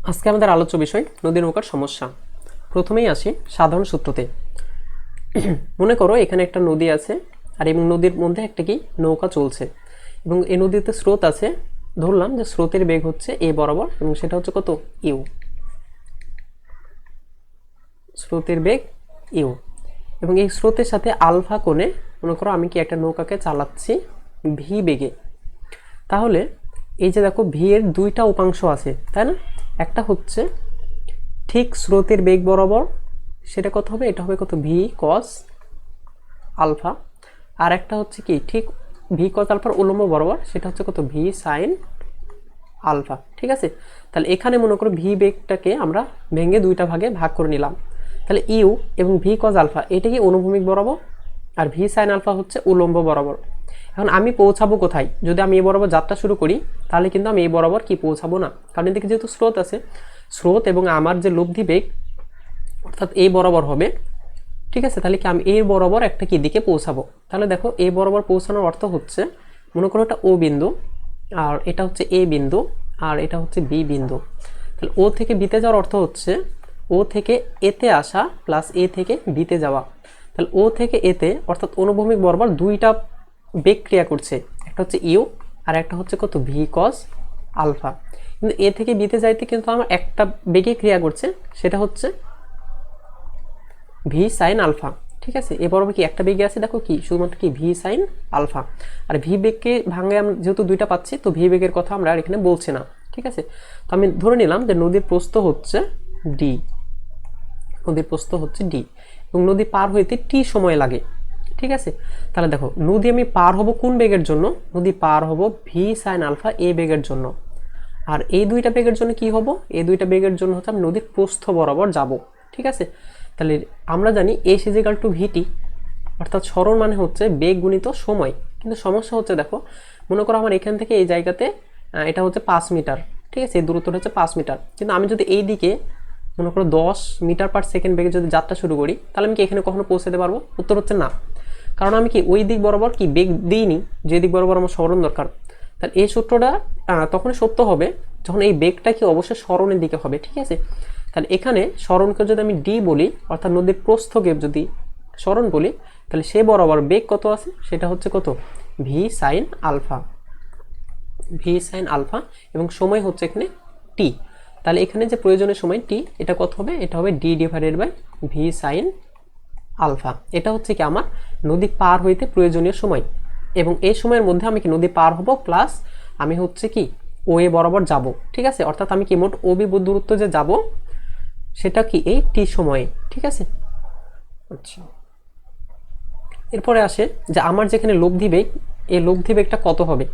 আজকে আমাদের আলোচ্য বিষয় নদী নৌকার সমস্যা। প্রথমেই আসি সাধারণ সূত্রতে। মনে করো এখানে একটা নদী আছে, আর এবং নদীর মধ্যে একটা কি নৌকা চলছে, এবং এই নদীতে স্রোত আছে। ধরলাম যে স্রোতের বেগ হচ্ছে এ বরাবর, এবং সেটা হচ্ছে কত, ইউ। স্রোতের বেগ ইউ, এবং এই স্রোতের সাথে আলফা কোণে মনে করো আমি কি একটা নৌকাকে চালাচ্ছি ভি বেগে। তাহলে এই যে দেখো ভি এর দুইটা উপাংশ আছে, তাই না? একটা হচ্ছে ঠিক স্রোতের বেগ বরাবর, সেটা কত হবে, এটা হবে কত, ভি কস আলফা। আর একটা হচ্ছে কি ঠিক ভি কস আলফার উলম্ব বরাবর, সেটা হচ্ছে কত, ভি সাইন আলফা। ঠিক আছে, তাহলে এখানে মনে করো ভি বেগটাকে আমরা ভেঙে দুইটা ভাগে ভাগ করে নিলাম। তাহলে ইউ এবং ভি কস আলফা এটা কি অনুভূমিক বরাবর, আর ভি সাইন আলফা হচ্ছে উলম্ব বরাবর। এখন আমি পৌঁছাবো কোথায়? যদি আমি এই বরাবর যাত্রা শুরু করি, তাহলে কিন্তু আমি এই বরাবর কি পৌঁছাবো না, কারণ এদিকে যেহেতু স্রোত আছে, স্রোত এবং আমার যে লব্ধি বেগ অর্থাৎ এই বরাবর হবে। ঠিক আছে, তাহলে কি আমি এই বরাবর একটা কি দিকে পৌঁছাবো? তাহলে দেখো এই বরাবর পৌঁছানোর অর্থ হচ্ছে, মনে করো এটা ও বিন্দু, আর এটা হচ্ছে এ বিন্দু, আর এটা হচ্ছে বি বিন্দু। তাহলে ও থেকে বিতে যাওয়ার অর্থ হচ্ছে ও থেকে এতে আসা প্লাস এ থেকে বিতে যাওয়া। তাহলে ও থেকে এতে অর্থাৎ অনুভূমিক বরাবর দুইটা বেগ ক্রিয়া করছে, একটা হচ্ছে ইউ আর একটা হচ্ছে কত, ভি কস আলফা। কিন্তু এ থেকে বিতে যাইতে কিন্তু আমার একটা বেগে ক্রিয়া করছে, সেটা হচ্ছে ভি সাইন আলফা। ঠিক আছে, এ বরাবর কি একটা বেগে আছে, দেখো কি শুধুমাত্র কি ভি সাইন আলফা। আর ভি বেগকে ভাঙে আমরা যেহেতু দুইটা পাচ্ছি, তো ভি বেগের কথা আমরা আর এখানে বলছি না। ঠিক আছে, তো আমি ধরে নিলাম যে নদীর প্রস্থ হচ্ছে ডি, নদীর প্রস্থ হচ্ছে ডি, এবং নদী পার হইতে টি সময় লাগে। ঠিক আছে, তাহলে দেখো নদী আমি পার হব কোন বেগের জন্য? নদী পার হব ভি সাইন আলফা এ বেগের জন্য। আর এই দুইটা বেগের জন্য কি হব? এই দুইটা বেগের জন্য হচ্ছে আমি নদীর প্রস্থ বরাবর যাব। ঠিক আছে, তাহলে আমরা জানি এস ইজিক্যাল টু ভিটি, অর্থাৎ সরণ মানে হচ্ছে বেগ গুণিত সময়। কিন্তু সমস্যা হচ্ছে দেখো, মনে করো আমার এখান থেকে এই জায়গাতে এটা হচ্ছে 5 মিটার। ঠিক আছে, এই দূরত্বটা হচ্ছে 5 মিটার, কিন্তু আমি যদি এই দিকে মনে করো 10 মিটার পার সেকেন্ড বেগে যদি যাত্রা শুরু করি, তাহলে আমি কি এখানে কখনো পৌঁছাতে পারবো? উত্তর হচ্ছে না, কারণ আমি কি ওই দিক বরাবর কি বেগ দিইনি, যে দিক বরাবর আমার সরণ দরকার। তাহলে এই সূত্রটা তখনই সত্য হবে যখন এই বেগটা কি অবশ্যই সরণের দিকে হবে। ঠিক আছে, তাহলে এখানে সরণকে যদি আমি ডি বলি, অর্থাৎ নদীর প্রস্থকে যদি সরণ বলি, তাহলে সে বরাবর বেগ কত আছে, সেটা হচ্ছে কত, v sine alpha. V sine alpha, এবং সময় হচ্ছে এখানে টি। তাহলে এখানে যে প্রয়োজনীয় সময় টি, এটা কত হবে, এটা হবে d divided by v sine alpha. এটা হচ্ছে কি আমার নদী পার হইতে প্রয়োজনীয় সময়, এবং এই সময়ের মধ্যে আমি কি নদী পার হব প্লাস আমি হচ্ছে কি ও এ বরাবর যাব। ঠিক আছে, অর্থাৎ আমি কি মোট ওবি দূরত্ব যে যাব সেটা কি এই টি সময়ে। ঠিক আছে, আচ্ছা এরপরে আসে যে আমার যেখানে লব্ধি বেগ, এই লব্ধি বেগটা কত হবে?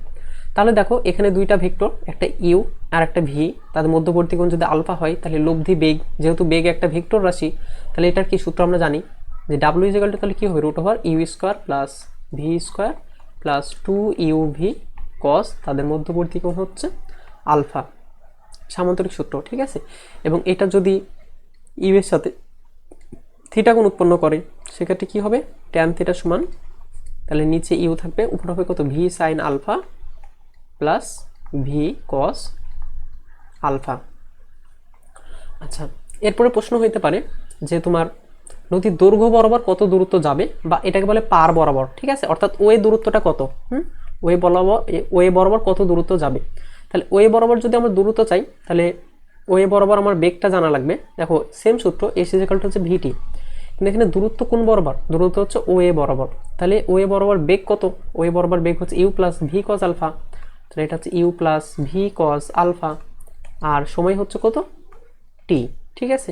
তাহলে দেখো এখানে দুইটা ভেক্টর, একটা ইউ আর একটা ভি, তাদের মধ্যবর্তী কোণ যদি আলফা হয়, তাহলে লব্ধি বেগ, যেহেতু বেগ একটা ভেক্টর রাশি, তাহলে এটার কি সূত্র আমরা জানি যে ডাব্লিউ ইজ ইকুয়াল টু, তাহলে কি হবে, root over u square plus v square plus 2 u v cos, তাদের মধ্যবর্তী কোণ হচ্ছে আলফা, সামান্তরিক সূত্র। ঠিক আছে, এবং এটা যদি ইউ এর সাথে থিটা কোণ উৎপন্ন করে, সেক্ষেত্রে কি হবে, ট্যান থিটা সমান, তাহলে নিচে ইউ থাকবে, উপর হবে কত, v sine alpha plus v cos alpha. আচ্ছা, এরপরে প্রশ্ন হইতে পারে যে তোমার নদীর দৈর্ঘ্য বরাবর কত দূরত্ব যাবে, বা এটাকে বলে পার বরাবর। ঠিক আছে, অর্থাৎ ওয়ে দূরত্বটা কত, ওয়ে বরাবর কত দূরত্ব যাবে। তাহলে ওয়ে বরাবর যদি আমরা দূরত্ব চাই, তাহলে ওয়ে বরাবর আমার বেগটা জানা লাগবে। দেখো সেম সূত্র, এস ইকুয়াল টু হচ্ছে ভিটি, কিন্তু এখানে দূরত্ব কোন বরাবর? দূরত্ব হচ্ছে ওয়ে বরাবর। তাহলে ওয়ে বরাবর বেগ কত? ওয়ে বরাবর বেগ হচ্ছে u plus v cos alpha, তাহলে এটা হচ্ছে u plus v cos alpha, আর সময় হচ্ছে কত, টি। ঠিক আছে,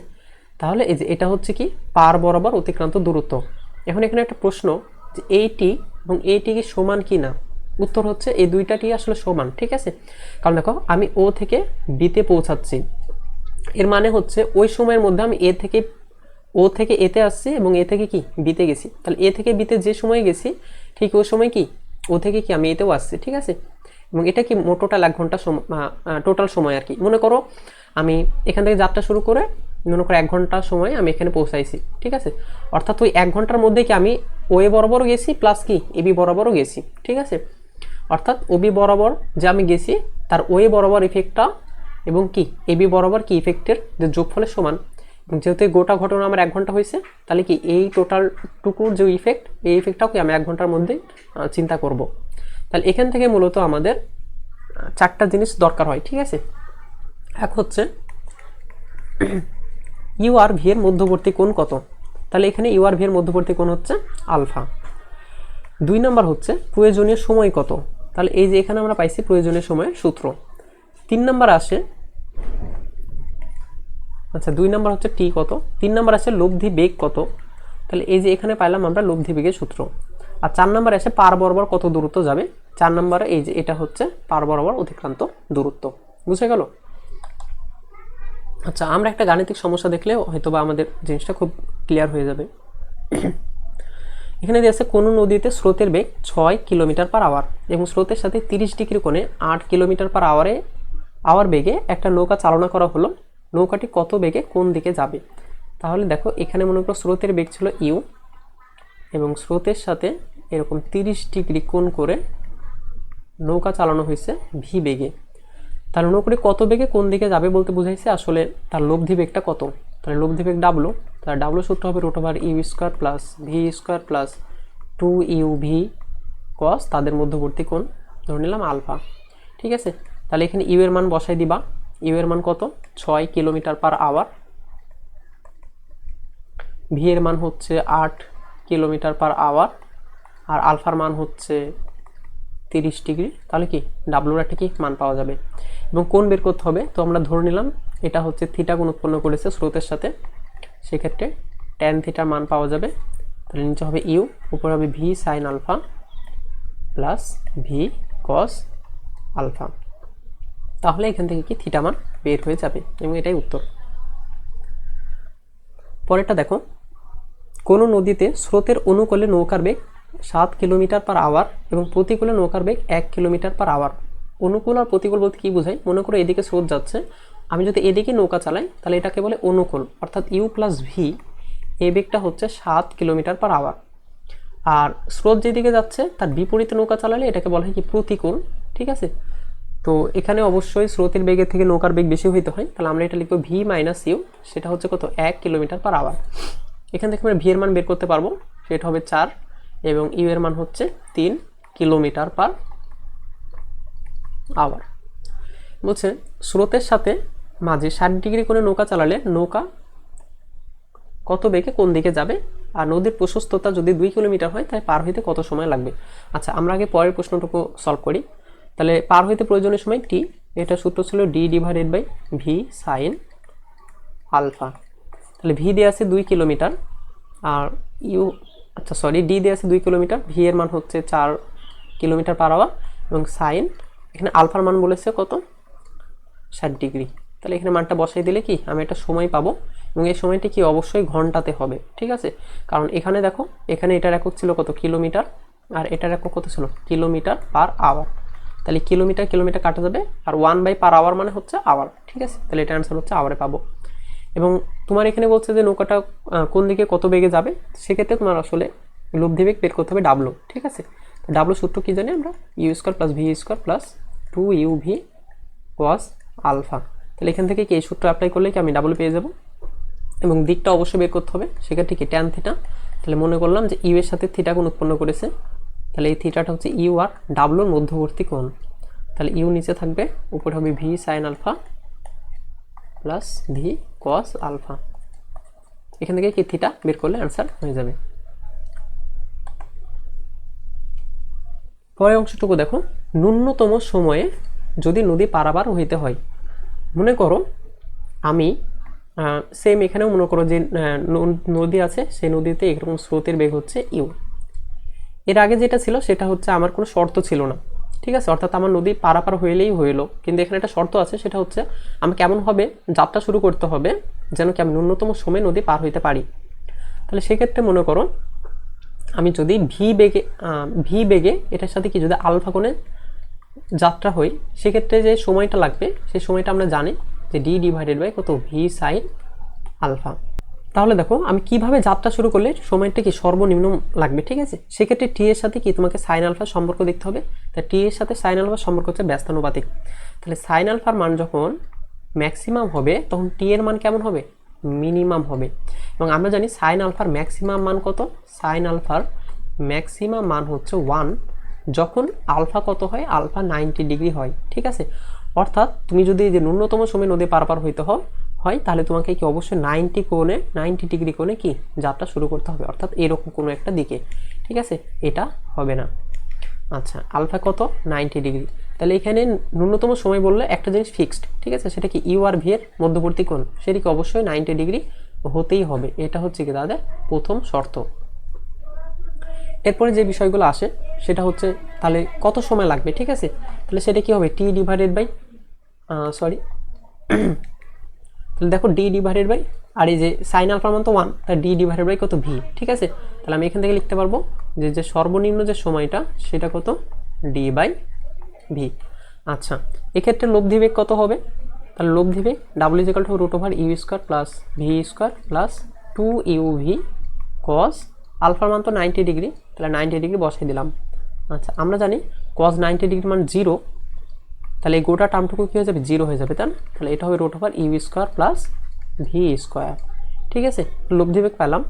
তাহলে এই যে এটা হচ্ছে কি পার বরাবর অতিক্রান্ত দূরত্ব। এখন এখানে একটা প্রশ্ন যে এই টি এবং এই টি কি সমান কি না? উত্তর হচ্ছে এই দুইটা টি আসলে সমান। ঠিক আছে, কারণ দেখো আমি ও থেকে বিতে পৌঁছাচ্ছি, এর মানে হচ্ছে ওই সময়ের মধ্যে আমি ও থেকে এতে আসছি এবং এ থেকে কি বিতে গেছি। তাহলে এ থেকে বিতে যে সময় গেছি, ঠিক ওই সময় কি ও থেকে কি আমি এতেও আসছি। ঠিক আছে, এবং এটা কি মোট টোটাল 1 ঘন্টা টোটাল সময় আর কি। মনে করো আমি এখান থেকে যাত্রা শুরু করে মনে করো 1 ঘন্টা সময় আমি এখানে পৌঁছাইছি। ঠিক আছে, অর্থাৎ ওই 1 ঘন্টার মধ্যে কি আমি ওয়ে বরাবরও গেছি প্লাস কি এবি বরাবরও গেছি। ঠিক আছে, অর্থাৎ ওবি বরাবর যে আমি গেছি তার ওয়ে বরাবর ইফেক্টটা এবং কি এবি বরাবর কি ইফেক্টের যে যোগফলের সমান। এবং যেহেতু এই গোটা ঘটনা আমার 1 ঘন্টা হয়েছে, তাহলে কি এই টোটাল টুকুর যে ইফেক্ট, এই ইফেক্টটাও কি আমি 1 ঘন্টার মধ্যে চিন্তা করব। তাহলে এখান থেকে মূলত আমাদের 4টা জিনিস দরকার হয়, ঠিক আছে। এক হচ্ছে ইউ আর ভি এর মধ্যবর্তী কোণ কত, তাহলে এখানে ইউ আর ভি এর মধ্যবর্তী কোণ হচ্ছে আলফা। 2 নম্বর হচ্ছে প্রয়োজনীয় সময় কত, তাহলে এই যে এখানে আমরা পাইছি প্রয়োজনীয় সময়ের সূত্র। 3 নম্বর আসে, আচ্ছা 2 নম্বর হচ্ছে টি কত, 3 নম্বর আসে লব্ধি বেগ কত, তাহলে এই যে এখানে পাইলাম আমরা লব্ধি বেগের সূত্র। আর 4 নম্বর আসে পার বরাবর কত দূরত্ব যাবে, 4 নম্বরে এই যে এটা হচ্ছে পার বরাবর অতিক্রান্ত দূরত্ব। বুঝে গেল? আচ্ছা আমরা একটা গাণিতিক সমস্যা দেখলে হয়তোবা আমাদের জিনিসটা খুব ক্লিয়ার হয়ে যাবে। এখানে দিয়েছে কোন নদীতে স্রোতের বেগ 6 কিলোমিটার পার আওয়ার এবং স্রোতের সাথে 30 ডিগ্রি কোণে 8 কিলোমিটার পার আওয়ার বেগে একটা নৌকা চালনা করা হলো, নৌকাটি কত বেগে কোন দিকে যাবে। তাহলে দেখো এখানে মনে করো স্রোতের বেগ ছিল ইউ এবং স্রোতের সাথে এরকম 30 ডিগ্রি কোণ করে নৌকা চালানো হয়েছে ভি বেগে। তাহলে নৌকাটি কত বেগে কোন দিকে যাবে বলতে বুঝাইছে আসলে তার লব্ধি বেগটা কত। তাহলে লব্ধি বেগ ডাব্লু, তার ডাব্লু সূত্র হবে √ইউ² plus v plus 2u_v cos তাদের মধ্যবর্তী কোণ ধরে নিলাম আলফা। ঠিক আছে, তাহলে এখানে ইউ এর মান বসাই দিবা। ইউ এর মান কত, 6 কিলোমিটার পার আওয়ার, ভি এর মান হচ্ছে 8 কিলোমিটার পার আওয়ার, আর আলফার মান হচ্ছে 30 ডিগ্রি। তাহলে কি ডাব্লুর একটা কি মান পাওয়া যাবে এবং কোণ বের করতে হবে। তো আমরা ধরে নিলাম এটা হচ্ছে থিটা কোণ উৎপন্ন করেছে স্রোতের সাথে, সেক্ষেত্রে ট্যান থিটার মান পাওয়া যাবে। তাহলে নিচে হবে ইউ, উপরে হবে v sine alpha plus v cos alpha. তাহলে এখান থেকে কি থিটা মান বের হয়ে যাবে এবং এটাই উত্তর। পরেরটা দেখো, কোনো নদীতে স্রোতের অনুকূলে নৌকার বেগ 7 কিলোমিটার পার আওয়ার এবং প্রতিকূলে নৌকার বেগ 1 কিলোমিটার পার আওয়ার। অনুকূল আর প্রতিকূল বলতে কি বোঝায়, মনে করো এদিকে স্রোত যাচ্ছে, আমি যদি এদিকে নৌকা চালাই তাহলে এটাকে বলে অনুকূল, অর্থাৎ ইউ প্লাস ভি, এই বেগটা হচ্ছে 7 কিলোমিটার পার আওয়ার। আর স্রোত যেদিকে যাচ্ছে তার বিপরীতে নৌকা চালালে এটাকে বলা হয় কি প্রতিকূল। ঠিক আছে, তো এখানে অবশ্যই স্রোতের বেগের থেকে নৌকার বেগ বেশি হইতে হয়, তাহলে আমরা এটা লিখবো ভি মাইনাস ইউ, সেটা হচ্ছে কত 1 কিলোমিটার পার আওয়ার। এখান থেকে আমরা ভি এর মান বের করতে পারবো, সেটা হবে 4 এবং ইউ এর মান হচ্ছে 3 কিলোমিটার পার আওয়ার। বুঝছেন, স্রোতের সাথে মাঝে 60 ডিগ্রি কোণে নৌকা চালালে নৌকা কত বেগে কোন দিকে যাবে, আর নদীর প্রশস্ততা যদি 2 কিলোমিটার হয় তাহলে পার হইতে কত সময় লাগবে। আচ্ছা আমরা আগে পরের প্রশ্নটুকু সলভ করি। তাহলে পার হইতে প্রয়োজনীয় সময় টি, এটা সূত্র ছিল d/v সাইন আলফা। তাহলে ভি দিয়ে আছে 2 কিলোমিটার আর ইউ, আচ্ছা সরি ডি দিয়ে আছে 2 কিলোমিটার, ভি এর মান হচ্ছে 4 কিলোমিটার পার আওয়ার এবং সাইন এখানে আলফার মান বলেছে কত 60 ডিগ্রি। তাহলে এখানে মানটা বসাই দিলে কি আমি একটা সময় পাবো এবং এই সময়টি কি অবশ্যই ঘন্টাতে হবে। ঠিক আছে, কারণ এখানে দেখো এখানে এটার একক ছিল কত কিলোমিটার আর এটার একক কত ছিল কিলোমিটার পার আওয়ার। তাহলে কিলোমিটার কিলোমিটার কাটা যাবে আর 1/পার আওয়ার মানে হচ্ছে আওয়ার। ঠিক আছে, তাহলে এটা অ্যান্সার হচ্ছে আওয়ারে পাবো। এবং তোমার এখানে বলছে যে নৌকাটা কোন দিকে কত বেগে যাবে, সেক্ষেত্রে তোমার আসলে লব্ধি বেগ বের করতে হবে ডাব্লু। ঠিক আছে, ডাব্লু সূত্র কি জানি আমরা u plus v plus 2u_v cos alpha. তাহলে এখান থেকে কি এই সূত্র অ্যাপ্লাই করলে কি আমি ডাব্লু পেয়ে যাব এবং দিকটা অবশ্যই বের করতে হবে, সেক্ষেত্রে কি ট্যান থিটা। তাহলে মনে করলাম যে ইউ এর সাথে থিটা কোণ উৎপন্ন করেছে, তাহলে এই থিটাটা হচ্ছে ইউ আর ডাব্লুর মধ্যবর্তী কোণ। তাহলে ইউ নিচে থাকবে, উপরে হবে v sine alpha plus v cos alpha. এখান থেকে কি থিটা বের করলে অ্যান্সার হয়ে যাবে। পরের অংশটুকু দেখো, ন্যূনতম সময়ে যদি নদী পারাপার হইতে হয়, মনে করো আমি সেম এখানেও মনে করো যে নদী আছে, সেই নদীতে এরকম স্রোতের বেগ হচ্ছে ইউ। এর আগে যেটা ছিল সেটা হচ্ছে আমার কোনো শর্ত ছিল না। ঠিক আছে, অর্থাৎ আমার নদী পারাপার হইলেই হইলো, কিন্তু এখানে একটা শর্ত আছে, সেটা হচ্ছে আমি কেমনভাবে যাত্রা শুরু করতে হবে যেন কি আমি ন্যূনতম সময়ে নদী পার হইতে পারি। তাহলে সেক্ষেত্রে মনে করো আমি যদি ভি বেগে এটার সাথে কি যদি আলফা কোণে যাত্রা হই, সেক্ষেত্রে যে সময়টা লাগবে সেই সময়টা আমরা জানি যে d/v কত ভি সাইন আলফা। তাহলে দেখো আমি কিভাবে যাত্রা শুরু করলে সময়টা কি সর্বনিম্ন লাগবে। ঠিক আছে, সেক্ষেত্রে টি এর সাথে কি তোমাকে সাইন আলফার সম্পর্ক দেখতে হবে। তাই টি এর সাথে সাইন আলফার সম্পর্ক হচ্ছে ব্যস্তানুপাতিক। তাহলে সাইন আলফার মান যখন ম্যাক্সিমাম হবে তখন টি এর মান কেমন হবে, মিনিমাম হবে। এবং আমরা জানি সাইন আলফার ম্যাক্সিমাম মান কত, সাইন আলফার ম্যাক্সিমাম মান হচ্ছে 1 যখন আলফা কত হয়, আলফা 90 ডিগ্রি হয়। ঠিক আছে, অর্থাৎ তুমি যদি যে ন্যূনতম সময় নদী পারাপার হইতে হয় তাহলে তোমাকে কি অবশ্যই 90 ডিগ্রি কোণে কি যাত্রা শুরু করতে হবে, অর্থাৎ এরকম কোনো একটা দিকে। ঠিক আছে, এটা হবে না। আচ্ছা, আলফা কত, 90 ডিগ্রি। তাহলে এখানে ন্যূনতম সময় বললে একটা জিনিস ফিক্সড, ঠিক আছে, সেটা কি ইউ আর ভি এর মধ্যবর্তী কোণ, সেটিকে অবশ্যই 90 ডিগ্রি হতেই হবে। এটা হচ্ছে কি তাদের প্রথম শর্ত। এরপরে যে বিষয়গুলো আসে সেটা হচ্ছে তাহলে কত সময় লাগবে। ঠিক আছে, তাহলে সেটা কি হবে, টি ডিভাইডেড বাই তাহলে দেখো ডি ডিভাইডেড বাই, আর এই যে সাইন আলফার মান তো 1, তাই ডি ডিভাইডেড বাই কত, ভি। ঠিক আছে, তাহলে আমি এখান থেকে লিখতে পারবো যে সর্বনিম্ন যে সময়টা সেটা কত, ডি বাই ভি। আচ্ছা, এক্ষেত্রে লব্ধি বেগ কত হবে, তাহলে লব্ধি বেগ W is equal to root over u square plus v square plus 2uv cos আলফার মান তো 90 ডিগ্রি, তাহলে 90 ডিগ্রি বসাই দিলাম। আচ্ছা, আমরা জানি কস 90 ডিগ্রি মান 0, তাহলে এই গোটা টার্মটুকু কী হয়ে যাবে, 0 হয়ে যাবে, তাই না? তাহলে এটা হবে root over u square plus v square. ঠিক আছে, লব্ধি বেগ পেলাম,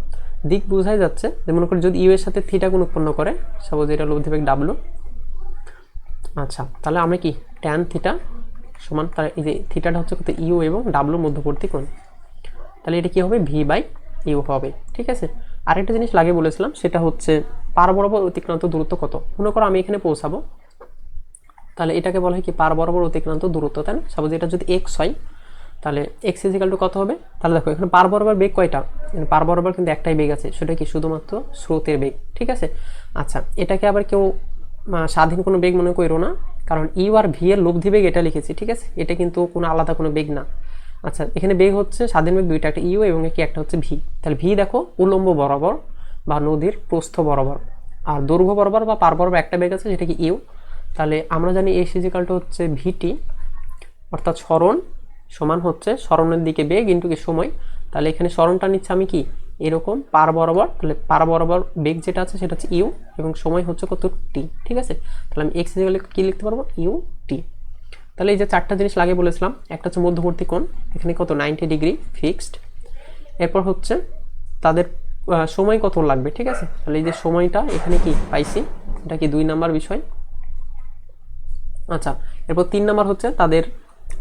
দিক বোঝাই যাচ্ছে যে মনে করি যদি ইউ এর সাথে থিটা কোণ উৎপন্ন করে, সাপোজ এটা লব্ধি বেগ ডাব্লু। আচ্ছা, তাহলে আমরা কি ট্যান থিটা সমান, তার এই যে থিটাটা হচ্ছে কত, ইউ এবং ডাব্লুর মধ্যবর্তী কোণ, তাহলে এটা কি হবে, ভি বাই ইউ হবে। ঠিক আছে, আরেকটা জিনিস লাগে বলেছিলাম, সেটা হচ্ছে পার বরাবর অতিক্রান্ত দূরত্ব কত। মনে করো আমি এখানে পৌঁছাবো, তাহলে এটাকে বলা হয় কি পার বরাবর অতিক্রান্ত দূরত্ব, তাই না? সাপোজ এটা যদি এক্স হয়, তাহলে এক্স ইজ ইকুয়াল টু কত হবে, তাহলে দেখো এখানে পার বরাবর বেগ কয়টা, পার বরাবর কিন্তু একটাই বেগ আছে, সেটা কি শুধুমাত্র স্রোতের বেগ। ঠিক আছে, আচ্ছা, এটাকে আবার কেউ স্বাধীন কোনো বেগ মনে করো না, কারণ ইউ আর ভি এর লব্ধি বেগ এটা লিখেছি। ঠিক আছে, এটা কিন্তু কোনো আলাদা কোনো বেগ না। আচ্ছা, এখানে বেগ হচ্ছে স্বাধীন বেগ দুইটা, একটা ইউ এবং কি একটা হচ্ছে ভি। তাহলে ভি দেখো উল্লম্ব বরাবর বা নদীর প্রস্থ বরাবর, আর দৈর্ঘ্য বরাবর বা পার বরাবর একটা বেগ আছে, সেটা কি ইউ। তাহলে আমরা জানি এস ইজিক্যালটা হচ্ছে ভিটি, অর্থাৎ সরণ সমান হচ্ছে সরণের দিকে বেগ ইন্টু কি সময়। তাহলে এখানে সরণটা নিচ্ছে আমি কি এরকম পার বরাবর, তাহলে পার বরাবর বেগ যেটা আছে সেটা হচ্ছে ইউ এবং সময় হচ্ছে কত, টি। ঠিক আছে, তাহলে আমি এক্স ইজিক্যাল কি লিখতে পারবো, ইউ টি। তাহলে এই যে চারটা জিনিস লাগে বলেছিলাম, একটা হচ্ছে মধ্যবর্তী কোণ, এখানে কত 90 ডিগ্রি ফিক্সড। এরপর হচ্ছে তাদের সময় কত লাগবে। ঠিক আছে, তাহলে এই যে সময়টা এখানে কি পাইছি, এটা কি 2 নাম্বার বিষয়। আচ্ছা, এরপর 3 নাম্বার হচ্ছে তাদের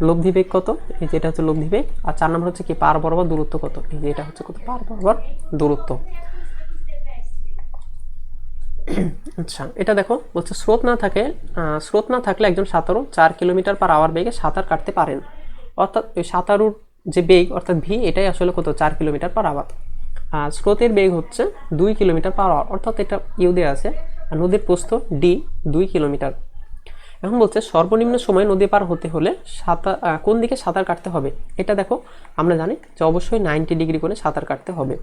লব্ধি বেগ কত, এই যে এটা হচ্ছে লব্ধি বেগ। আর 4 নাম্বার হচ্ছে কি পার বরাবর দূরত্ব কত, এই যে এটা হচ্ছে কত, পার বরাবর দূরত্ব। আচ্ছা, এটা দেখো বলছে স্রোত না থাকলে একজন সাঁতারু 4 কিলোমিটার পার আওয়ার বেগে সাঁতার কাটতে পারেন। অর্থাৎ ওই সাঁতারুর যে বেগ অর্থাৎ ভি, এটাই আসলে কত, 4 কিলোমিটার পার আওয়ার। আর স্রোতের বেগ হচ্ছে 2 কিলোমিটার পার আওয়ার, অর্থাৎ এটা ইউ দেওয়া আছে। আর নদীর প্রস্থ ডি 2 কিলোমিটার। এখন বলছে সর্বনিম্ন সময় নদী পার হতে হলে কোন দিকে সাঁতার কাটতে হবে। এটা দেখো আমরা জানি যে অবশ্যই 90 ডিগ্রি করে সাঁতার কাটতে হবে,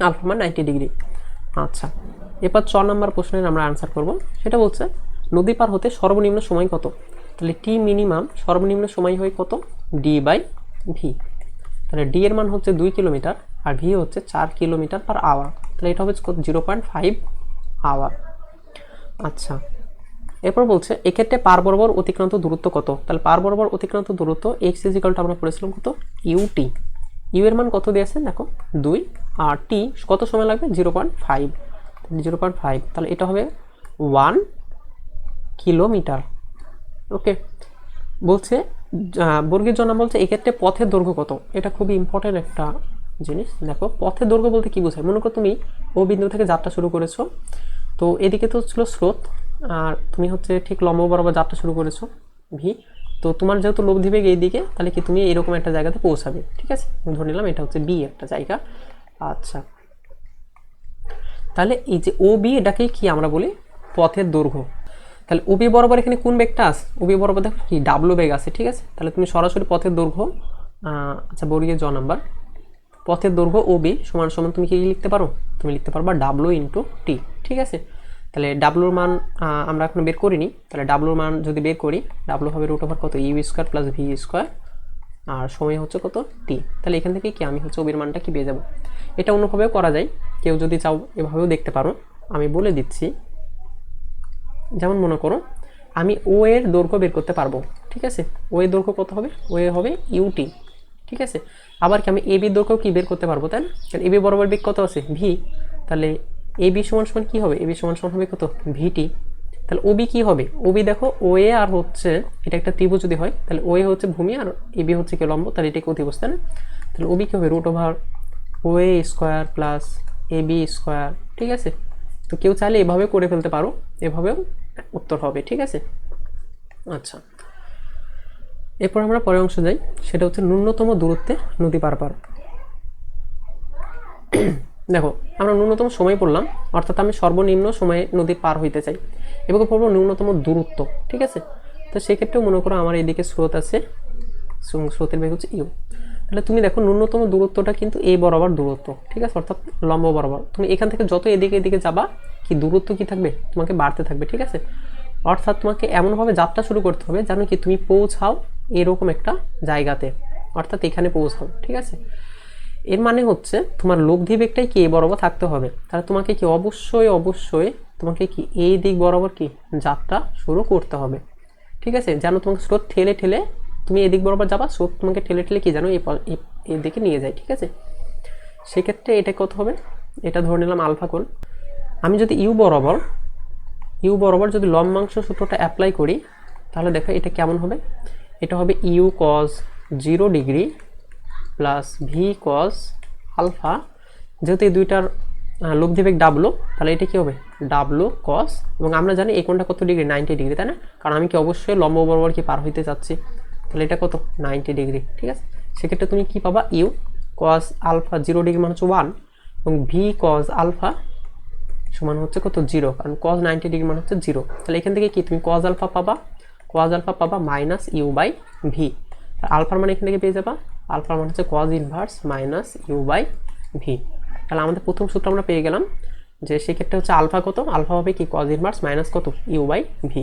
আলফা মান 90 ডিগ্রি। আচ্ছা, এরপর 4 নম্বর প্রশ্নের আমরা আনসার করব। সেটা বলছে নদী পার হতে সর্বনিম্ন সময় কত। তাহলে টি মিনিমাম সর্বনিম্ন সময় হয় কত, ডি বাই ভি। তাহলে ডি এর মান হচ্ছে 2 কিলোমিটার আর ভি হচ্ছে 4 কিলোমিটার পার আওয়ার, তাহলে এটা হচ্ছে 0.5 আওয়ার। আচ্ছা, এরপর বলছে এক্ষেত্রে পার বরাবর অতিক্রান্ত দূরত্ব কত। তাহলে পার বরাবর অতিক্রান্ত দূরত্ব এক্স ইজিক্যালটা আমরা পড়েছিলাম কত, ইউটি। ইউ এর মান কত দিয়েছে দেখো 2, আর টি কত সময় লাগবে 0.5, 0.5, তাহলে এটা হবে 1 কিলোমিটার। ওকে, বলছে বর্গের জন্য বলছে এক্ষেত্রে পথের দৈর্ঘ্য কত। এটা খুবই ইম্পর্টেন্ট একটা জিনিস। দেখো পথের দৈর্ঘ্য বলতে কি বোঝায়, মনে করো তুমি ও বিন্দু থেকে যাত্রা শুরু করেছো, তো এদিকে তো ছিল স্রোত আর তুমি হচ্ছে ঠিক লম্ব বরাবর যাত্রা শুরু করেছো ভি, তো তোমার যেহেতু লব্ধি বেগ এইদিকে, তাহলে কি তুমি এরকম একটা জায়গাতে পৌঁছাবে। ঠিক আছে, ধরে নিলাম এটা হচ্ছে বি একটা জায়গা। আচ্ছা, তাহলে এই যে ও বি এটাকেই কি আমরা বলি পথের দৈর্ঘ্য। তাহলে ওবি বরাবর এখানে কোন বেগটা আছে, ওবি বরাবর দেখো কি ডাব্লু বেগ আছে। ঠিক আছে, তাহলে তুমি সরাসরি পথের দৈর্ঘ্য, আচ্ছা বর্গীয় জ নাম্বার, পথের দৈর্ঘ্য ওবি সমান সমান তুমি কি লিখতে পারো, তুমি লিখতে পারবা ডাব্লু ইন্টু টি। ঠিক আছে, তাহলে ডাব্লুর মান আমরা এখন বের করিনি, তাহলে ডাব্লুর মান যদি বের করি, ডাব্লু হবে রুট ওভার কত, u square plus v square, আর সময় হচ্ছে কত, টি। তাহলে এখান থেকে কি আমি হচ্ছে ওবির মানটা কি পেয়ে যাবো। এটা অন্যভাবেও করা যায়, কেউ যদি চাও এভাবেও দেখতে পারো, আমি বলে দিচ্ছি। যেমন মনে করো আমি ও এর দৈর্ঘ্য বের করতে পারবো। ঠিক আছে। ও এর দৈর্ঘ্য কত হবে, ও এ হবে ইউটি, ঠিক আছে। আবার কি আমি এ বির দৈর্ঘ্য কি বের করতে পারবো, তাই না? কারণ এ বি বরাবর বেগ কত আছে, ভি। তাহলে এ বি সমান সমান কী হবে, এ বি সমান সমান হবে কত, ভিটি। তাহলে ওবি কী হবে, ওবি দেখো ও এ আর হচ্ছে এটা একটা ত্রিভুজ যদি হয়, তাহলে ও এ হচ্ছে ভূমি আর এ বি হচ্ছে কি লম্ব, তাহলে এটাকে অতিভুজ, তাই না? তাহলে ওবি কী হবে, root over O A square plus A B square, ঠিক আছে। তো কেউ চাইলে এভাবে করে ফেলতে পারো, এভাবেও উত্তর হবে, ঠিক আছে। আচ্ছা, এরপর আমরা পরের অংশ যাই, সেটা হচ্ছে ন্যূনতম দূরত্বে নদী পারাপার। দেখো আমরা ন্যূনতম সময় পড়লাম, অর্থাৎ আমি সর্বনিম্ন সময়ে নদী পার হইতে চাই, এবং পড়বো ন্যূনতম দূরত্ব, ঠিক আছে। তো সেক্ষেত্রেও মনে করো আমার এদিকে স্রোত আছে, স্রোতের বেগ হচ্ছে ইউ। তাহলে তুমি দেখো ন্যূনতম দূরত্বটা কিন্তু এ বরাবর দূরত্ব, ঠিক আছে, অর্থাৎ লম্ব বরাবর। তুমি এখান থেকে যত এদিকে এদিকে যাবা কি দূরত্ব কি থাকবে, তোমাকে বাড়তে থাকবে, ঠিক আছে। অর্থাৎ তোমাকে এমনভাবে যাত্রা শুরু করতে হবে যেন কি তুমি পৌঁছাও এরকম একটা জায়গাতে, অর্থাৎ এখানে পৌঁছাও, ঠিক আছে। এর মানে হচ্ছে তোমার লব্ধি বেগটাই কি এ বরাবর থাকতে হবে। তাহলে তোমাকে কি অবশ্যই তোমাকে কি এই দিক বরাবর কি যাত্রা শুরু করতে হবে, ঠিক আছে। যেন তোমাকে স্রোত ঠেলে ঠেলে তুমি এদিক বরাবর যাবা, স্রোত তোমাকে ঠেলে ঠেলে কি যেন এই দিকে নিয়ে যায়, ঠিক আছে। সেক্ষেত্রে এটা কত হবে, এটা ধরে নিলাম আলফা কোণ। আমি যদি ইউ বরাবর যদি লম্বাংশ সূত্রটা অ্যাপ্লাই করি, তাহলে দেখো এটা কেমন হবে, এটা হবে u cos 0 degree plus v cos alpha. যেহেতু এই দুইটার লব্ধি বেগ ডাব্লু, তাহলে এটা কী হবে ডাব্লু কজ, এবং আমরা জানি এই কোণটা কত ডিগ্রি, 90 ডিগ্রি, তাই না? কারণ আমি কি অবশ্যই লম্ব বরাবর কি পার হইতে চাচ্ছি, তাহলে এটা কত 90 ডিগ্রি, ঠিক আছে। সেক্ষেত্রে তুমি কি পাবা, ইউ কজ আলফা 0 ডিগ্রি মানে হচ্ছে 1, এবং ভি কজ আলফা সমান হচ্ছে কত 0, কারণ কজ 90 ডিগ্রি মানে হচ্ছে 0। তাহলে এখান থেকে কি তুমি কজ আলফা পাবা মাইনাস ইউ বাই ভি। আলফার মানে এখান থেকে পেয়ে যাবা, আলফার মানে হচ্ছে cos inverse minus u by v. তাহলে আমাদের প্রথম সূত্র আমরা পেয়ে গেলাম, যে সেক্ষেত্রে হচ্ছে আলফা কত, আলফা হবে কি কজ ইনভার্স মাইনাস কত ইউ বাই ভি।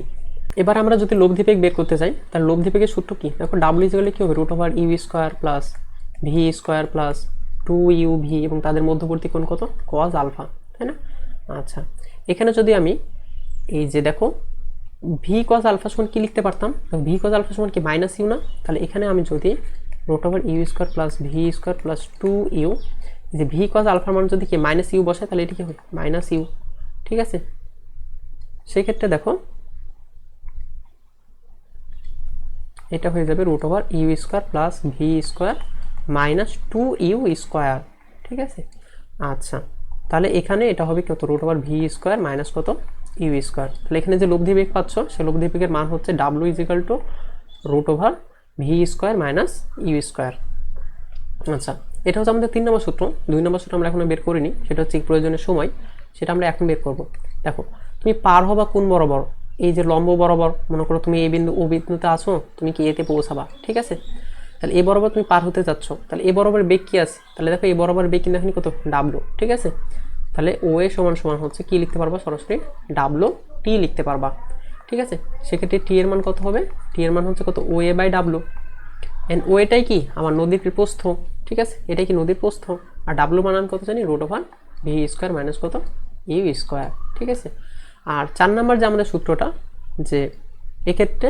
এবার আমরা যদি লব্ধি বেগ বের করতে চাই, তাহলে লব্ধি বেগের সূত্র কি, দেখো ডাব্লিউ ইকুয়াল কি হবে, root over u square plus v square plus 2 UV, এবং তাদের মধ্যবর্তী কোণ কত, কজ আলফা, তাই না? আচ্ছা, এখানে যদি আমি এই যে দেখো ভি কজ আলফা সমান কি লিখতে পারতাম, ভি কজ আলফা সমান কি মাইনাস ইউ না? তাহলে এখানে আমি যদি root over u square plus v square plus 2 U, যে ভি কজ আলফার মান যদি কি মাইনাস ইউ বসায়, তাহলে এটা কি হবে মাইনাস ইউ, ঠিক আছে। সেক্ষেত্রে দেখো এটা হয়ে যাবে root over u square plus v square minus 2U square, ঠিক আছে। আচ্ছা, তাহলে এখানে এটা হবে কত, root over v square minus কত ইউ স্কোয়ার। তাহলে এখানে যে লব্ধি বেগ পাচ্ছ, সেই লব্ধি বেগের মান হচ্ছে W equal to root over v square minus u square. আচ্ছা, এটা হচ্ছে আমাদের 3 নম্বর সূত্র। 2 নম্বর সূত্র আমরা এখনো বের করিনি, সেটা হচ্ছে প্রয়োজনের সময়, সেটা আমরা এখন বের করব। দেখো তুমি পার হবা কোন বরাবর, এই যে লম্ব বরাবর, মনে করো তুমি এই বিন্দু ও বিন্দুতে আছো, তুমি কি এতে পৌঁছাবা, ঠিক আছে। তাহলে এ বরাবর তুমি পার হতে যাচ্ছ, তাহলে এ বরাবর বেগ কি আছে, তাহলে দেখো এ বরাবর বেগ কিন্তু এখন কত ডাব্লু, ঠিক আছে। তাহলে ও এ সমান সমান হচ্ছে কি লিখতে পারবা, সরাসরি ডাব্লু টি লিখতে পারবা, ঠিক আছে। সেক্ষেত্রে টি এর মান কত হবে, টি এর মান হচ্ছে কত ও এ বাই ডাব্লু, এন্ড ও এটাই কি আমার নদীর প্রস্থ, ঠিক আছে, এটাই কি নদীর প্রস্থ। আর ডাব্লু বানান কত জানি, root over v square minus কত ইউ স্কোয়ার, ঠিক আছে। আর 4 নম্বর যে আমাদের সূত্রটা, যে এক্ষেত্রে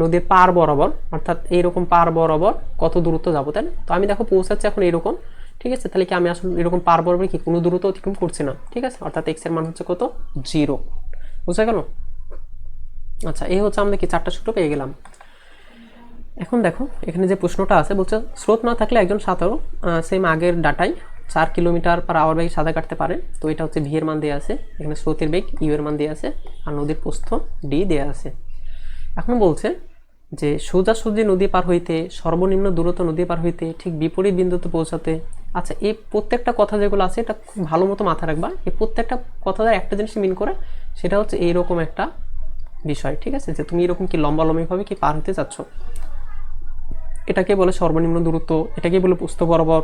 নদীর পার বরাবর, অর্থাৎ এইরকম পার বরাবর কত দূরত্ব যাবো, তাই না? তো আমি দেখো পৌঁছাচ্ছি এখন এরকম, ঠিক আছে। তাহলে কি আমি আসলে এরকম পার বরাবর কি কোনো দূরত্ব অতিক্রম করছি না, ঠিক আছে, অর্থাৎ এক্স এর মান হচ্ছে কত 0, বুঝা গেল? আচ্ছা, এই হচ্ছে আমাদের কি 4টা সূত্র পেয়ে গেলাম। এখন দেখো এখানে যে প্রশ্নটা আছে, বলছে স্রোত না থাকলে একজন সাঁতারু সেম আগের ডাটায় 4 কিলোমিটার/আওয়ার বেগে সাঁতার কাটতে পারে। তো এটা হচ্ছে ভি এর মান দেওয়া আছে, এখানে স্রোতের বেগ ইউ এর মান দেওয়া আছে, আর নদীর প্রস্থ ডি দেওয়া আছে। এখন বলছে যে সোজাসুজি নদী পার হইতে সর্বনিম্ন দূরত্ব নদী পার হইতে ঠিক বিপরীত বিন্দুতে পৌঁছাতে। আচ্ছা, এই প্রত্যেকটা কথা যেগুলো আছে এটা খুব ভালো মতো মাথায় রাখবা, এই প্রত্যেকটা কথা একটা জিনিস মিন করে, সেটা হচ্ছে এইরকম একটা বিষয়, ঠিক আছে, যে তুমি এরকম কি লম্বালম্বিভাবে কি পার হতে চাচ্ছ, এটাকে বলে সর্বনিম্ন দূরত্ব, এটাকে বলে প্রস্থ বরাবর,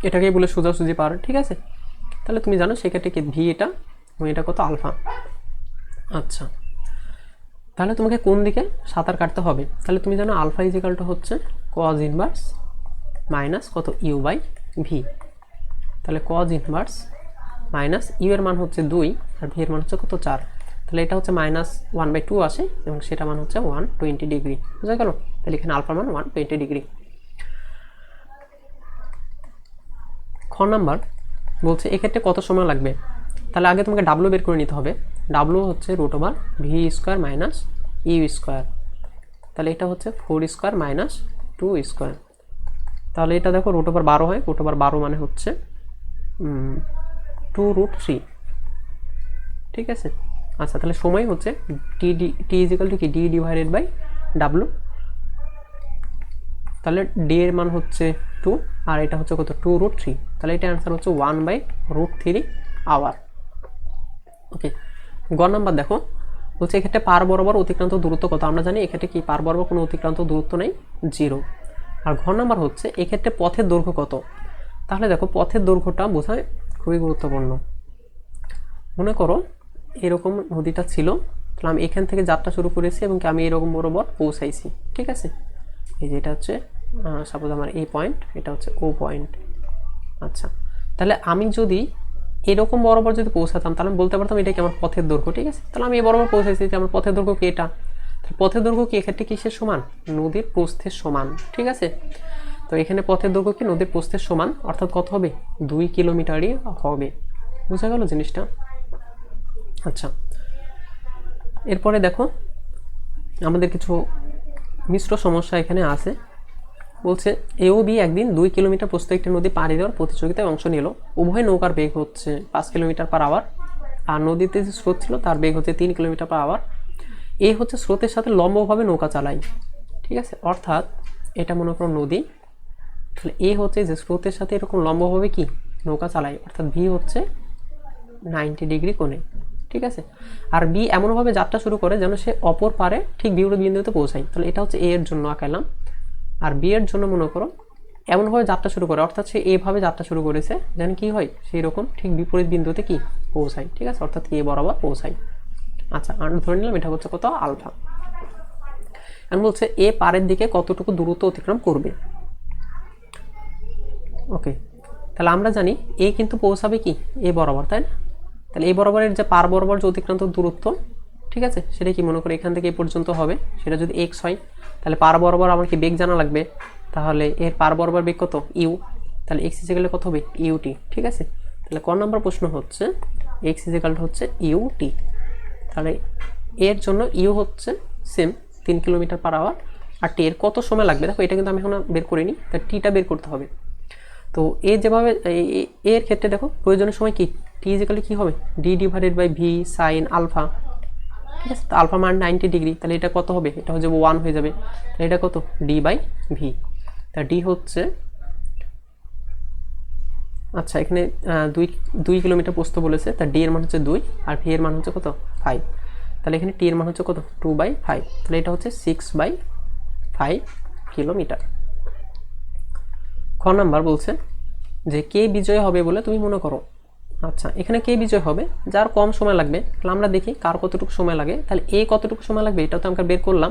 এটাকে বলে সোজাসুজি পার, ঠিক আছে। তাহলে তুমি জানো সেক্ষেত্রে কি ভি এটা, এবং এটা কত আলফা। আচ্ছা, তাহলে তোমাকে কোন দিকে সাঁতার কাটতে হবে, তাহলে তুমি জানো আলফা ইজিক্যালটা হচ্ছে কজ ইনভার্স মাইনাস কত ইউ বাই ভি। তাহলে কজ ইনভার্স মাইনাস ইউ এর মান হচ্ছে 2 আর ভি এর মান হচ্ছে কত 4। তাহলে এটা হচ্ছে -1/2 আসে এবং সেটা মান হচ্ছে 120 ডিগ্রি, বুঝা গেল? তাহলে এখানে আলফার মান 120 ডিগ্রি। খ নাম্বার বলছে এক্ষেত্রে কত সময় লাগবে। তাহলে আগে তোমাকে ডাব্লু বের করে নিতে হবে। ডাব্লু হচ্ছে √v² মাইনাস ইউ²। তাহলে এটা হচ্ছে 4² মাইনাস 2²। তাহলে এটা দেখো √12 হয়, √12 মানে হচ্ছে 2√3, ঠিক আছে। আচ্ছা, তাহলে সময় হচ্ছে টি ইজিক্যাল টু কি ডি ডিভাইডেড বাই ডাব্লু। তাহলে ডি এর মান হচ্ছে 2 আর এটা হচ্ছে কত 2√3। তাহলে এটা অ্যান্সার হচ্ছে 1/√3 আওয়ার। ওকে, গ নাম্বার দেখো বলছে এক্ষেত্রে পার বরাবর অতিক্রান্ত দূরত্ব কত। আমরা জানি এক্ষেত্রে কি পার বরাবর কোনো অতিক্রান্ত দূরত্ব নেই, 0। আর ঘ নাম্বার হচ্ছে এক্ষেত্রে পথের দৈর্ঘ্য কত। তাহলে দেখো পথের দৈর্ঘ্যটা বোঝায় খুবই গুরুত্বপূর্ণ। মনে করো এরকম নদীটা ছিল, তাহলে আমি এখান থেকে যাত্রা শুরু করেছি এবং আমি এরকম বরাবর পৌঁছাইছি, ঠিক আছে। এই যে এটা হচ্ছে সাপোজ আমার এ পয়েন্ট, এটা হচ্ছে ও পয়েন্ট। আচ্ছা, তাহলে আমি যদি এরকম বরাবর যদি পৌঁছাতাম তাহলে আমি বলতে পারতাম এটা কি আমার পথের দৈর্ঘ্য, ঠিক আছে। তাহলে আমি এ বরাবর পৌঁছাইছি, আমার পথের দৈর্ঘ্য কি এটা। পথের দৈর্ঘ্য কি এক্ষেত্রে কিসের সমান, নদীর প্রস্থের সমান, ঠিক আছে। তো এখানে পথের দৈর্ঘ্য কি নদীর প্রস্থের সমান, অর্থাৎ কত হবে 2 কিলোমিটারই হবে, বুঝা গেল জিনিসটা। আচ্ছা, এরপরে দেখো আমাদের কিছু মিশ্র সমস্যা এখানে আছে। বলছে এ ও বি একদিন 2 কিলোমিটার প্রস্থ একটি নদী পাড়ি দেওয়ার প্রতিযোগিতায় অংশ নিল। উভয় নৌকার বেগ হচ্ছে 5 কিলোমিটার পার আওয়ার আর নদীতে যে স্রোত ছিল তার বেগ হচ্ছে 3 কিলোমিটার পার আওয়ার। এ হচ্ছে স্রোতের সাথে লম্বভাবে নৌকা চালায়, ঠিক আছে। অর্থাৎ এটা মনে করো নদী, তাহলে এ হচ্ছে যে স্রোতের সাথে এরকম লম্বভাবে কি নৌকা চালায়, অর্থাৎ ভি হচ্ছে 90 ডিগ্রি কোণে, ঠিক আছে। আর বি এমনভাবে যাত্রা শুরু করে যেন সে অপর পারে ঠিক বিপরীত বিন্দুতে পৌঁছায়। তাহলে এটা হচ্ছে এ এর জন্য আঁকাইলাম। আর বি এর জন্য মনে করো এমনভাবে যাত্রা শুরু করে, অর্থাৎ সে এভাবে যাত্রা শুরু করেছে যেন কি হয় সেই রকম ঠিক বিপরীত বিন্দুতে কি পৌঁছায়, ঠিক আছে, অর্থাৎ এ বরাবর পৌঁছায়। আচ্ছা, আর ধরে নিলাম এটা হচ্ছে কত আলফা। এখন বলছে এ পারের দিকে কতটুকু দূরত্ব অতিক্রম করবে। ওকে, তাহলে আমরা জানি এ কিন্তু পৌঁছাবে কি এ বরাবর, তাই না। তাহলে এই বরাবরের যে পার বরাবর যে অতিক্রান্ত দূরত্ব, ঠিক আছে, সেটা কি মনে করি এখান থেকে এ পর্যন্ত হবে। সেটা যদি এক্স হয় তাহলে পার বরাবর আমার কি বেগ জানা লাগবে। তাহলে এর পার বরাবর বেগ কত ইউ, তাহলে এক্স ইজিক্যাল কত হবে ইউটি, ঠিক আছে। তাহলে ক নম্বর প্রশ্ন হচ্ছে এক্স ইজিক্যাল হচ্ছে ইউটি। তাহলে এর জন্য ইউ হচ্ছে সেম 3 কিলোমিটার পার আওয়ার আর টি এর কত সময় লাগবে দেখো এটা কিন্তু আমি এখন বের করিনি, তাই টিটা বের করতে হবে। তো এ যেভাবে এর ক্ষেত্রে দেখো প্রয়োজনের সময় কি টি ইজিক্যাল কি হবে d divided by v sine alpha, ঠিক আছে। তো আলফা মান 90 ডিগ্রি, তাহলে এটা কত হবে, এটা হচ্ছে 1 হয়ে যাবে। তাহলে এটা কত ডি বাই ভি। তা ডি হচ্ছে আচ্ছা এখানে 2 কিলোমিটার প্রস্থ বলেছে, তা ডি এর মান হচ্ছে 2 আর ভি এর মান হচ্ছে কত 5। তাহলে এখানে টি এর মান হচ্ছে কত 2/5, তাহলে এটা হচ্ছে 6/5 কিলোমিটার। খ নাম্বার বলছে যে কে বিজয় হবে বলে তুমি মনে করো। আচ্ছা, এখানে কে বিজয় হবে যার কম সময় লাগবে। তাহলে আমরা দেখি কার কতটুকু সময় লাগে। তাহলে এ কতটুকু সময় লাগবে এটা তো আমরা বের করলাম।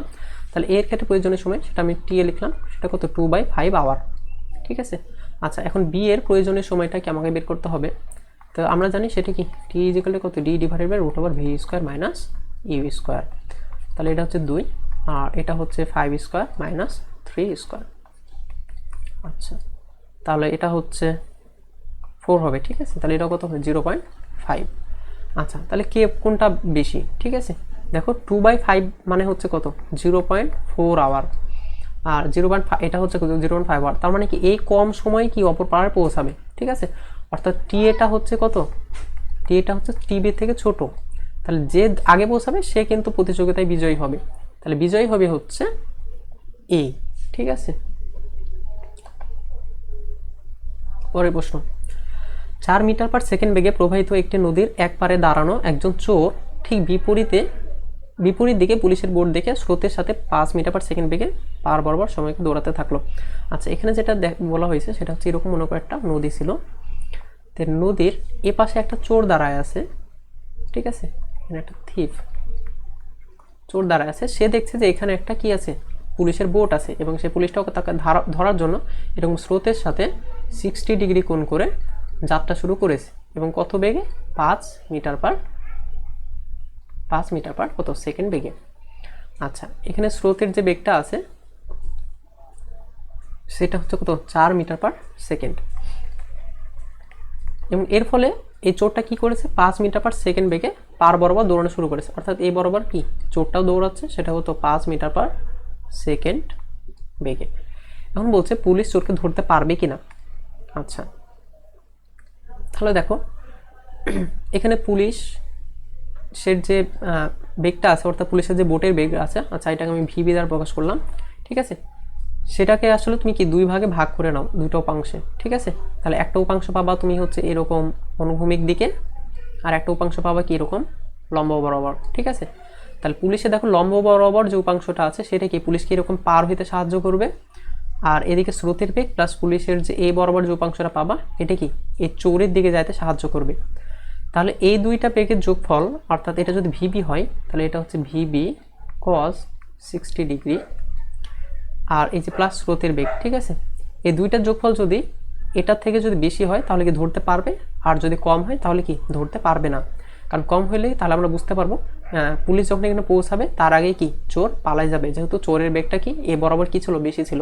তাহলে এর ক্ষেত্রে প্রয়োজনীয় সময় সেটা আমি টি এ লিখলাম, সেটা কত 2/5 আওয়ার, ঠিক আছে। আচ্ছা, এখন বি এর প্রয়োজনীয় সময়টা কি আমাকে বের করতে হবে। তো আমরা জানি সেটা কি টি ইজিক্যাল কত d divided by √v² minus u. তাহলে এটা হচ্ছে 2 আর এটা হচ্ছে 5² মাইনাস 3²। আচ্ছা, তাহলে এটা হচ্ছে 4 হবে, ঠিক আছে। তাহলে এটা কত হবে 0.5। আচ্ছা, তাহলে কে কোনটা বেশি, ঠিক আছে। দেখো 2/5 মানে হচ্ছে কত 0.4 আওয়ার আর 0.5 এটা হচ্ছে 0.5 আওয়ার। তার মানে কি এই কম সময়ে কি অপর পারে পৌঁছাবে, ঠিক আছে। অর্থাৎ টি এটা হচ্ছে কত টি এটা হচ্ছে টিবি থেকে ছোট। তাহলে যে আগে পৌঁছাবে সে কিন্তু প্রতিযোগিতায় বিজয়ী হবে। তাহলে বিজয়ী হবে হচ্ছে এ, ঠিক আছে। পরের প্রশ্ন 4 মিটার পার সেকেন্ড বেগে প্রবাহিত একটি নদীর এক পারে দাঁড়ানো একজন চোর ঠিক বিপরীত দিকে পুলিশের বোর্ড দেখে স্রোতের সাথে 5 মিটার পার সেকেন্ড বেগে পার বরাবর সময়কে দৌড়াতে থাকলো। আচ্ছা, এখানে যেটা বলা হয়েছে সেটা হচ্ছে এরকম মনে করো একটা নদী ছিল, তো নদীর এ পাশে একটা চোর দাঁড়ায় আছে, ঠিক আছে। এখানে একটা থিফ চোর দাঁড়ায় আছে, সে দেখছে যে এখানে একটা কি আছে পুলিশের বোট আছে এবং সেই পুলিশটাও তাকে ধরার জন্য এরকম স্রোতের সাথে 60 ডিগ্রি কোণ করে যাত্রা শুরু করেছে এবং কত বেগে 5 মিটার পার 5 মিটার পার কত সেকেন্ড বেগে। আচ্ছা, এখানে স্রোতের যে বেগটা আছে সেটা হচ্ছে কত 4 মিটার পার সেকেন্ড। এবং এর ফলে এই চোরটা কি করেছে 5 মিটার পার সেকেন্ড বেগে পার বরাবর দৌড়ানো শুরু করেছে, অর্থাৎ এই বরাবর কি চোরটাও দৌড়াচ্ছে, সেটা হতো 5 মিটার পার সেকেন্ড বেগে। এখন বলছে পুলিশ চোরকে ধরতে পারবে কিনা। আচ্ছা, তাহলে দেখো এখানে পুলিশের যে বেগটা আছে, অর্থাৎ পুলিশের যে বোটের বেগ আছে, আচ্ছা এটাকে আমি ভিবি দ্বারা প্রকাশ করলাম, ঠিক আছে। সেটাকে আসলে তুমি কি দুই ভাগে ভাগ করে নাও, দুইটা উপাংশে, ঠিক আছে। তাহলে একটা উপাংশ পাবা তুমি হচ্ছে এরকম অনুভূমিক দিকে, আর একটা উপাংশ পাবা কি এরকম লম্ব বরাবর, ঠিক আছে। তাহলে পুলিশে দেখো লম্ব বরাবর যে উপাংশটা আছে সেটা কি পুলিশকে এরকম পার হইতে সাহায্য করবে, আর এদিকে স্রোতের বেগ প্লাস পুলিশের যে এই বরাবর যে উপাংশটা পাবা এটা কি এই চোরের দিকে যাইতে সাহায্য করবে। তাহলে এই দুইটা বেগের যোগফল, অর্থাৎ এটা যদি ভিবি হয় তাহলে এটা হচ্ছে ভিবি কস 60 ডিগ্রি, আর এই যে প্লাস স্রোতের বেগ, ঠিক আছে। এই দুইটার যোগফল যদি এটার থেকে যদি বেশি হয় তাহলে কি ধরতে পারবে, আর যদি কম হয় তাহলে কি ধরতে পারবে না। কারণ কম হলেই তাহলে আমরা বুঝতে পারবো পুলিশ যখন এখানে পৌঁছাবে তার আগেই কি চোর পালাই যাবে, যেহেতু চোরের বেগটা কি এ বরাবর কি ছিল বেশি ছিল।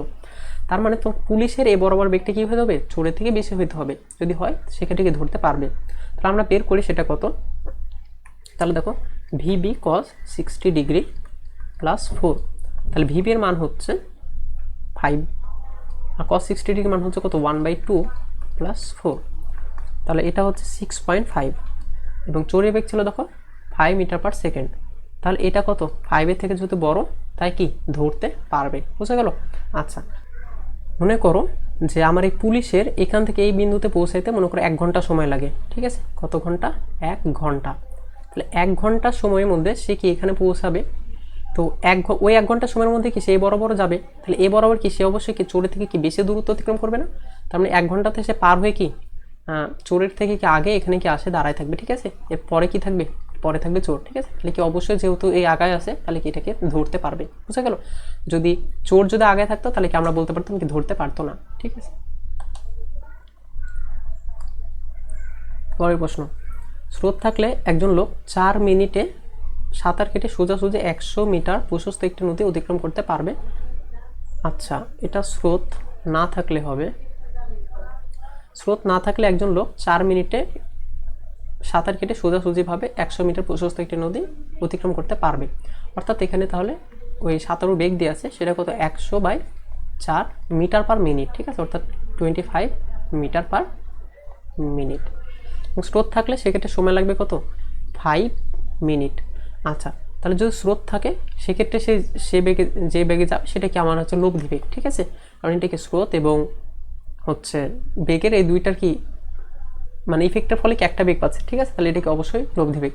তার মানে তো পুলিশের এ বরাবর বেগটা কি হতে হবে চোরের থেকে বেশি হতে হবে, যদি হয় সেক্ষেত্রে কি ধরতে পারবে। তাহলে আমরা বের করি সেটা কত। তাহলে দেখো ভিবি কস 60 ডিগ্রি প্লাস 4, তাহলে ভিবি এর মান হচ্ছে 5 আর cos 60 ডিগ্রি মান হচ্ছে কত 1/2 প্লাস 4, তাহলে এটা হচ্ছে 6.5 এবং চোরের বেগ ছিল দেখো 5 মিটার পার সেকেন্ড। তাহলে এটা কত 5 এর থেকে যেহেতু বড় তাই কি ধরতে পারবে, বুঝা গেল। আচ্ছা, মনে করো যে আমার এই পুলিশের এখান থেকে এই বিন্দুতে পৌঁছাইতে মনে করো 1 ঘন্টা সময় লাগে, ঠিক আছে। কত ঘন্টা 1 ঘন্টা। তাহলে 1 ঘন্টা সময়ের মধ্যে সে কি এখানে পৌঁছাবে, তো ওই 1 ঘন্টা সময়ের মধ্যে কি সে বরাবর যাবে, তাহলে এ বরাবর কি সে অবশ্যই কি চোরের থেকে কি বেশি দূরত্ব অতিক্রম করবে না। তার মানে 1 ঘন্টাতে সে পার হয়ে কি চোরের থেকে কি আগে এখানে কি আসে দাঁড়ায় থাকবে, ঠিক আছে। এর পরে কি থাকবে, পরে থাকবে চোর, ঠিক আছে। তাহলে কি অবশ্যই যেহেতু এই আগায় আছে তাহলে কি এটাকে ধরতে পারবে, বুঝা গেল। যদি চোর যদি আগে থাকতো তাহলে কি আমরা বলতে পারতাম কি ধরতে পারতো না, ঠিক আছে। পরের প্রশ্ন, স্রোত থাকলে একজন লোক 4 মিনিটে সাঁতার কেটে সোজাসুজি 100 মিটার প্রশস্ত একটি নদী অতিক্রম করতে পারবে। আচ্ছা, এটা স্রোত না থাকলে হবে, স্রোত না থাকলে একজন লোক 4 মিনিটে সাঁতার কেটে সোজাসুজিভাবে 100 মিটার প্রশস্ত একটি নদী অতিক্রম করতে পারবে। অর্থাৎ এখানে তাহলে ওই সাঁতারু বেগ দিয়ে আছে সেটা কত 100/4 মিটার পার মিনিট, ঠিক আছে, অর্থাৎ 25 মিটার পার মিনিট। স্রোত থাকলে সেক্ষেত্রে সময় লাগবে কত 5 মিনিট। আচ্ছা, তাহলে যদি স্রোত থাকে সেক্ষেত্রে সে বেগে যে বেগে যাবে সেটা কি আমার হচ্ছে লব্ধি বেগ, ঠিক আছে। কারণ এটা কি স্রোত এবং হচ্ছে বেগের এই দুইটার কি মানে ইফেক্টের ফলে কি একটা বেগ পাচ্ছে, ঠিক আছে। তাহলে এটাকে অবশ্যই লব্ধি বেগ,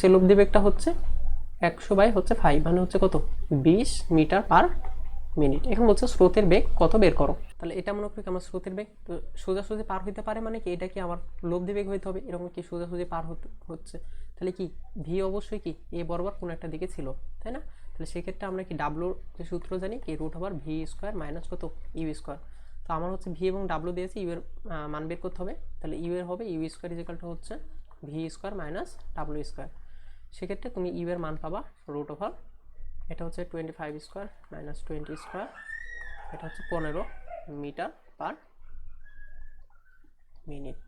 সেই লব্ধি বেগটা হচ্ছে 100/5 মানে হচ্ছে কত 20 মিটার পার মিনিট। এখন বলছে স্রোতের বেগ কত বের করো। তাহলে এটা মনে করি আমার স্রোতের বেগ, তো সোজাসুজি পার হইতে পারে মানে কি এটা কি আমার লব্ধি বেগ হইতে হবে, এরকম কি সোজাসুজি পার হচ্ছে, তাহলে কি ভি অবশ্যই কি এ বরাবর কোনো একটা দিকে ছিল, তাই না। তাহলে সেক্ষেত্রে আমরা কি ডাব্লুর যে সূত্র জানি কি √v² মাইনাস কত u²। তো আমার হচ্ছে ভি এবং ডাব্লু দিয়েছে, ইউ এর মান বের করতে হবে। তাহলে ইউ এর হবে u² হচ্ছে v² মাইনাস w²। সেক্ষেত্রে তুমি ইউ এর মান পাবা √, এটা হচ্ছে 25² মাইনাস 20², এটা হচ্ছে 15 মিটার পার মিনিট।